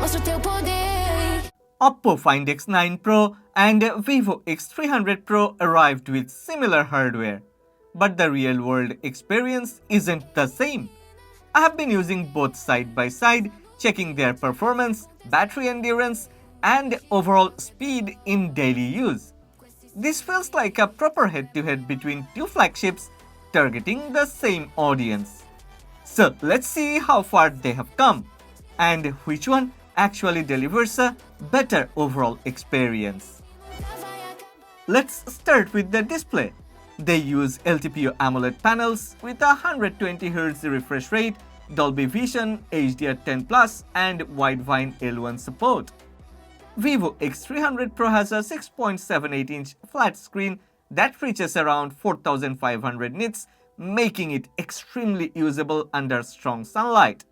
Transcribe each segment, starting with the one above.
mostra o teu poder. Oppo Find X9 Pro and Vivo X300 Pro arrived with similar hardware, but the real-world experience isn't the same. I have been using both side by side, checking their performance, battery endurance, and overall speed in daily use. This feels like a proper head-to-head between two flagships targeting the same audience. So let's see how far they have come and which one actually delivers a better overall experience. Let's start with the display. They use LTPO AMOLED panels with a 120Hz refresh rate, Dolby Vision, HDR10+, and Widevine L1 support. Vivo X300 Pro has a 6.78-inch flat screen that reaches around 4500 nits, making it extremely usable under strong sunlight.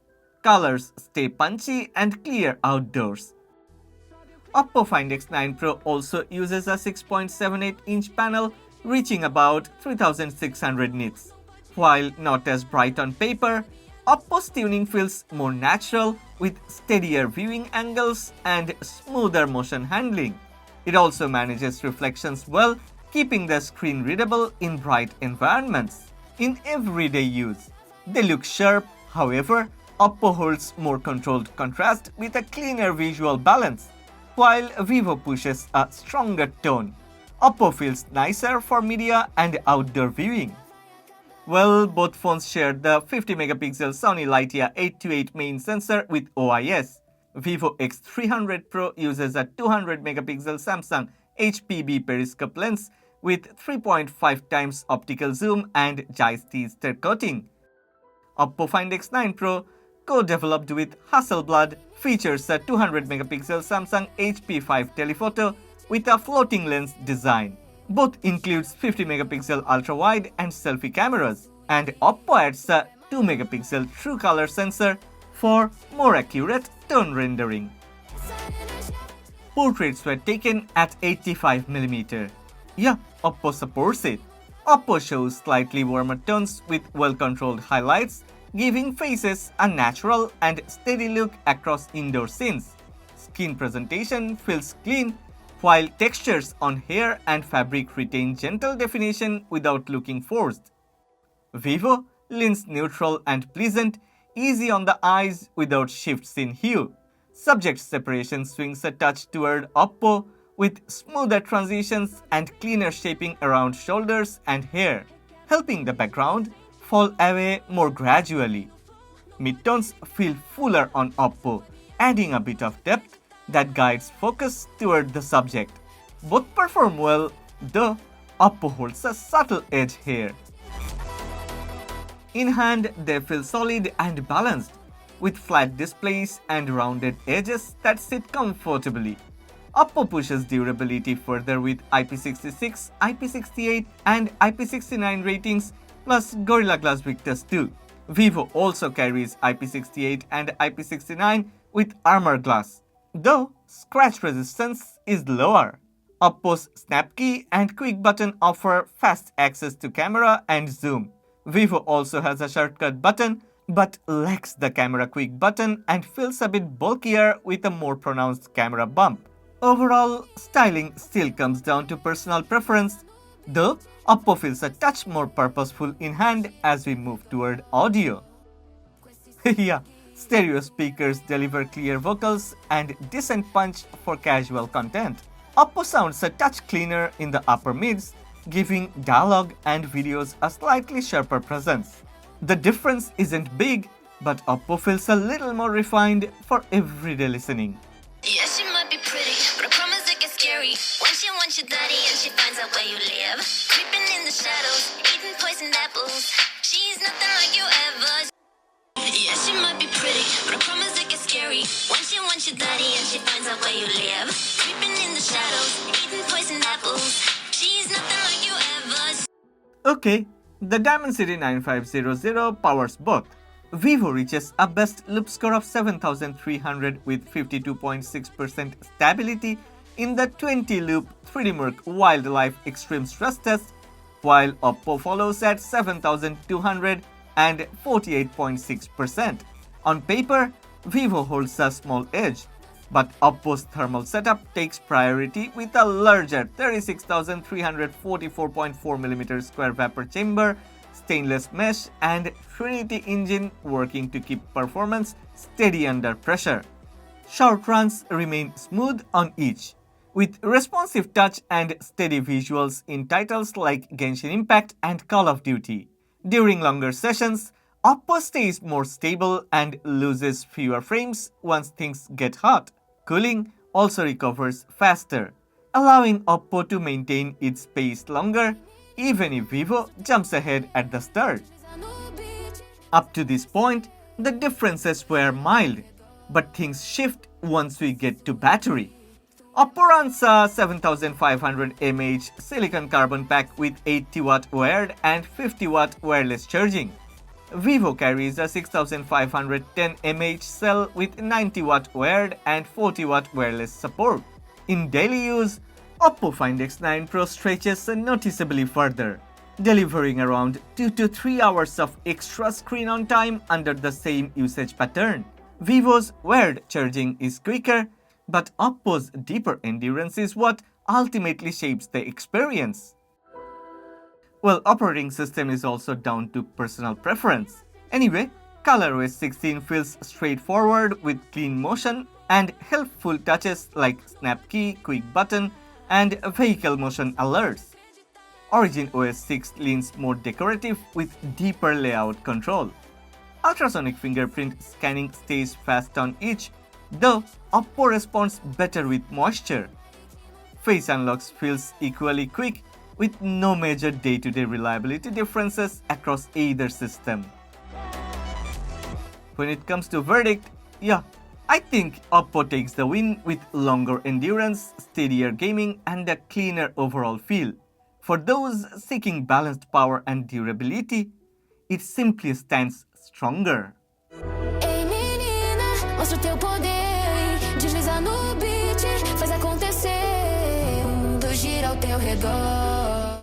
Colors stay punchy and clear outdoors. Oppo Find X9 Pro also uses a 6.78-inch panel reaching about 3600 nits. While not as bright on paper, Oppo's tuning feels more natural with steadier viewing angles and smoother motion handling. It also manages reflections well, keeping the screen readable in bright environments. In everyday use, they look sharp. However, Oppo holds more controlled contrast with a cleaner visual balance, while Vivo pushes a stronger tone. Oppo feels nicer for media and outdoor viewing. Well, both phones share the 50-megapixel Sony Lightyear 828 main sensor with OIS. Vivo X300 Pro uses a 200-megapixel Samsung HPB periscope lens with 3.5 times optical zoom and Zeiss coating. Oppo Find X9 Pro, co-developed with Hasselblad, features a 200-megapixel Samsung HP5 telephoto with a floating lens design. Both includes 50-megapixel ultra-wide and selfie cameras, and Oppo adds a 2-megapixel true color sensor for more accurate tone rendering. Portraits were taken at 85mm. Yeah, Oppo supports it. Oppo shows slightly warmer tones with well-controlled highlights, giving faces a natural and steady look across indoor scenes. Skin presentation feels clean, while textures on hair and fabric retain gentle definition without looking forced. Vivo leans neutral and pleasant, easy on the eyes without shifts in hue. Subject separation swings a touch toward Oppo, with smoother transitions and cleaner shaping around shoulders and hair, helping the background fall away more gradually. Midtones feel fuller on Oppo, adding a bit of depth that guides focus toward the subject. Both perform well, though Oppo holds a subtle edge here. In hand, they feel solid and balanced, with flat displays and rounded edges that sit comfortably. Oppo pushes durability further with IP66, IP68 and IP69 ratings, plus Gorilla Glass Victus 2. Vivo also carries IP68 and IP69 with armor glass, though scratch resistance is lower. Oppo's Snap Key and Quick button offer fast access to camera and zoom. Vivo also has a shortcut button, but lacks the camera quick button and feels a bit bulkier with a more pronounced camera bump. Overall, styling still comes down to personal preference, though Oppo feels a touch more purposeful in hand as we move toward audio. Yeah, stereo speakers deliver clear vocals and decent punch for casual content. Oppo sounds a touch cleaner in the upper mids, giving dialogue and videos a slightly sharper presence. The difference isn't big, but Oppo feels a little more refined for everyday listening. Yeah, she might be pretty, but I promise it gets scary when she wants your daddy and she finds out where you live. Creeping in the shadows, eating poisoned apples. She's nothing like you ever. Yeah, she might be pretty, but I promise it gets scary when she wants your daddy and she finds out where you live. Creeping in the shadows, eating poisoned apples. She's nothing like you ever. Okay, the Dimensity 9500 powers both. Vivo reaches a best loop score of 7300 with 52.6% stability in the 20-loop 3D Wildlife Extreme Stress Test, while Oppo follows at 7200 and 48.6%. On paper, Vivo holds a small edge, But Oppo's thermal setup takes priority with a larger 36,344.4mm square vapor chamber, stainless mesh and Trinity engine working to keep performance steady under pressure. Short runs remain smooth on each, with responsive touch and steady visuals in titles like Genshin Impact and Call of Duty. During longer sessions, Oppo stays more stable and loses fewer frames once things get hot. Cooling also recovers faster, allowing Oppo to maintain its pace longer even if Vivo jumps ahead at the start. Up to this point, the differences were mild, but things shift once we get to battery. Oppo runs a 7500 mAh silicon carbon pack with 80W wired and 50W wireless charging. Vivo carries a 6510 mAh cell with 90W wired and 40W wireless support. In daily use, Oppo Find X9 Pro stretches noticeably further, delivering around 2 to 3 hours of extra screen on time under the same usage pattern. Vivo's wired charging is quicker, but Oppo's deeper endurance is what ultimately shapes the experience. Well, operating system is also down to personal preference. Anyway, ColorOS 16 feels straightforward with clean motion and helpful touches like snap key, quick button, and vehicle motion alerts. Origin OS 6 leans more decorative with deeper layout control. Ultrasonic fingerprint scanning stays fast on each, though Oppo responds better with moisture. Face unlocks feels equally quick with no major day-to-day reliability differences across either system. When it comes to verdict, I think Oppo takes the win with longer endurance, steadier gaming and a cleaner overall feel. For those seeking balanced power and durability, it simply stands stronger. Ei menina, mostra o teu poder, desliza no beat, faz acontecer, o mundo gira ao teu redor.